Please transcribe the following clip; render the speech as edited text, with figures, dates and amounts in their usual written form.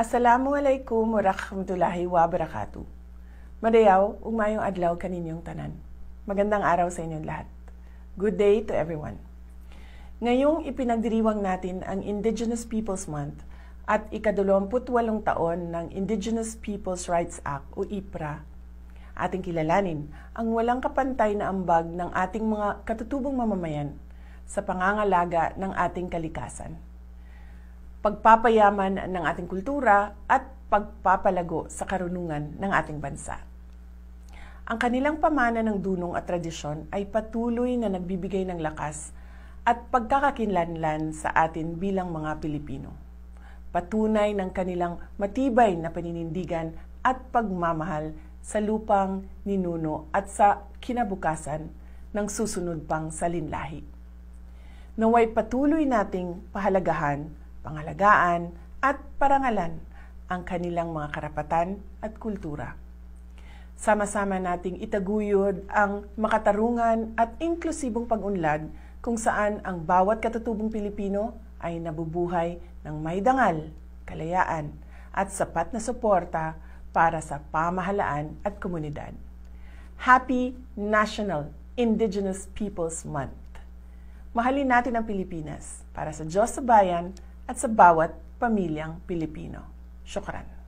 Assalamualaikum warahmatullahi wabarakatuh. Madayaw, ugmayong adlaw kaninyong tanan. Magandang araw sa inyong lahat. Good day to everyone. Ngayong ipinagdiriwang natin ang Indigenous Peoples Month at ika-28 taon ng Indigenous Peoples Rights Act o IPRA, ating kilalanin ang walang kapantay na ambag ng ating mga katutubong mamamayan sa pangangalaga ng ating kalikasan, pagpapayaman ng ating kultura at pagpapalago sa karunungan ng ating bansa. Ang kanilang pamana ng dunong at tradisyon ay patuloy na nagbibigay ng lakas at pagkakakinlanlan sa atin bilang mga Pilipino. Patunay ng kanilang matibay na paninindigan at pagmamahal sa lupang ninuno at sa kinabukasan ng susunod pang salinlahi. Naway patuloy nating pahalagahan, pangalagaan at parangalan ang kanilang mga karapatan at kultura. Sama-sama nating itaguyod ang makatarungan at inklusibong pag-unlad kung saan ang bawat katutubong Pilipino ay nabubuhay ng may dangal, kalayaan at sapat na suporta para sa pamahalaan at komunidad. Happy National Indigenous Peoples Month! Mahalin natin ang Pilipinas para sa Diyos sa bayan at sa bawat pamilyang Pilipino. Syukran.